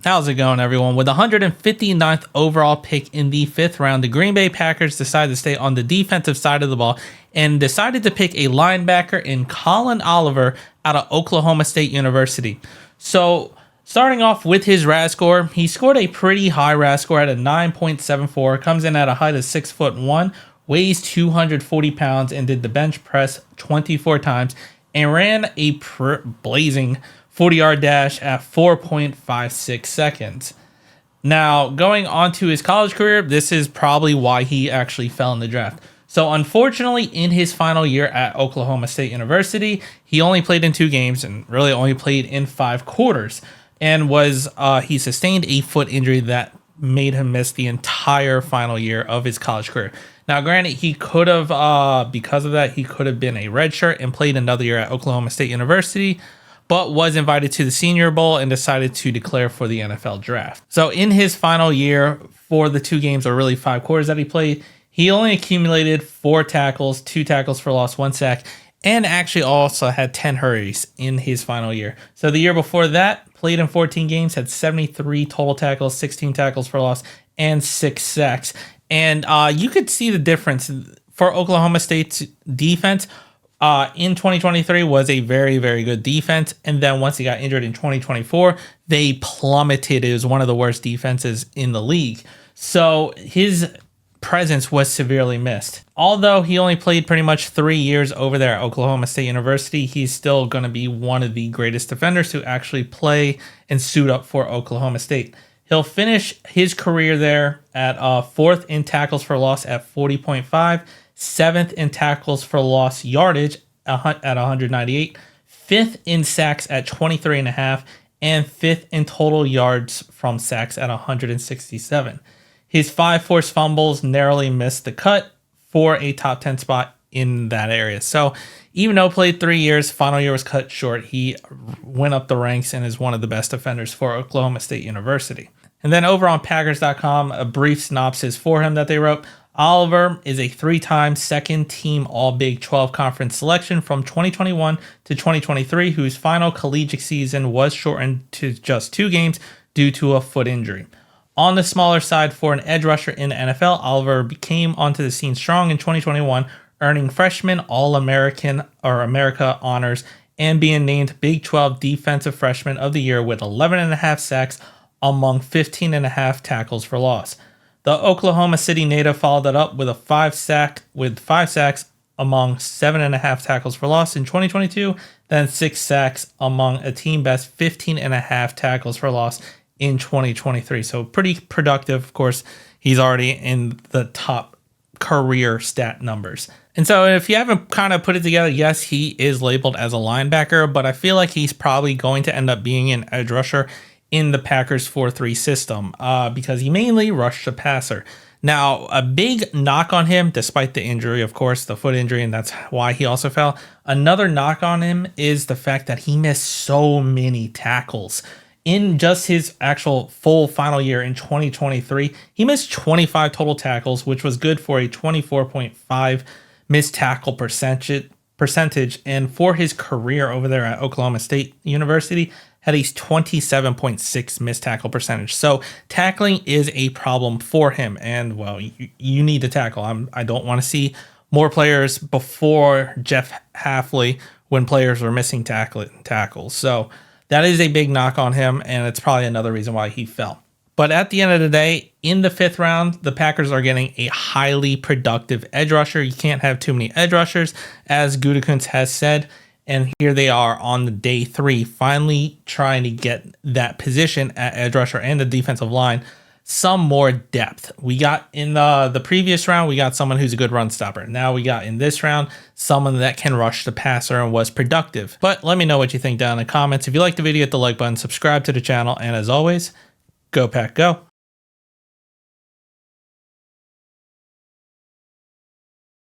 How's it going, everyone? With the 159th overall pick in the 5th round, the Green Bay Packers decided to stay on the defensive side of the ball and decided to pick a linebacker in Collin Oliver out of Oklahoma State University. So, starting off with his RAS score, he scored a pretty high RAS score at a 9.74, comes in at a height of 6'1", weighs 240 pounds, and did the bench press 24 times, and ran a blazing 40-yard dash at 4.56 seconds. Now, going on to his college career, this is probably why he actually fell in the draft. So, unfortunately, in his final year at Oklahoma State University, he only played in 2 games and really only played in 5 quarters. And he sustained a foot injury that made him miss the entire final year of his college career. Now, granted, he could have, because of that, he could have been a redshirt and played another year at Oklahoma State University, but was invited to the Senior Bowl and decided to declare for the NFL draft. So in his final year, for the 2 games, or really 5 quarters that he played, he only accumulated 4 tackles, 2 tackles for loss, 1 sack, and actually also had 10 hurries in his final year. So the year before that, played in 14 games, had 73 total tackles, 16 tackles for loss, and 6 sacks. And you could see the difference for Oklahoma State's defense. In 2023 was a very, very good defense. And then once he got injured in 2024, they plummeted. It was one of the worst defenses in the league. So his presence was severely missed. Although he only played pretty much 3 years over there at Oklahoma State University, he's still going to be one of the greatest defenders to actually play and suit up for Oklahoma State. He'll finish his career there at 4th in tackles for loss at 40.5, 7th in tackles for loss yardage at 198, 5th in sacks at 23.5, and 5th in total yards from sacks at 167. His 5 forced fumbles narrowly missed the cut for a top 10 spot in that area. So even though played 3 years, final year was cut short, he went up the ranks and is one of the best defenders for Oklahoma State University. And then over on Packers.com, a brief synopsis for him that they wrote. Oliver is a 3-time second-team All-Big 12 Conference selection from 2021 to 2023, whose final collegiate season was shortened to just 2 games due to a foot injury. On the smaller side for an edge rusher in the NFL, Oliver came onto the scene strong in 2021, earning freshman All-American or America honors and being named Big 12 Defensive Freshman of the Year with 11.5 sacks among 15.5 tackles for loss. The Oklahoma City native followed that up with 5 sacks among 7.5 tackles for loss in 2022, then 6 sacks among a team best 15.5 tackles for loss in 2023. So pretty productive. Of course, he's already in the top career stat numbers. And so if you haven't kind of put it together, yes, he is labeled as a linebacker, but I feel like he's probably going to end up being an edge rusher in the Packers 4-3 system because he mainly rushed the passer. Now, a big knock on him, despite the injury, of course, the foot injury, and that's why he also fell. Another knock on him is the fact that he missed so many tackles. In just his actual full final year in 2023, he missed 25 total tackles, which was good for a 24.5 missed tackle percentage. And for his career over there at Oklahoma State University, had a 27.6 missed tackle percentage. So tackling is a problem for him. And, well, you need to tackle. I don't want to see more players before Jeff Hafley when players were missing tackles. So that is a big knock on him, and it's probably another reason why he fell. But at the end of the day, in the 5th round, the Packers are getting a highly productive edge rusher. You can't have too many edge rushers, as Gutekunst has said. And here they are on the day 3, finally trying to get that position at edge rusher and the defensive line some more depth. We got in the previous round, we got someone who's a good run stopper. Now we got in this round, someone that can rush the passer and was productive. But let me know what you think down in the comments. If you liked the video, hit the like button, subscribe to the channel, and as always, go Pack Go.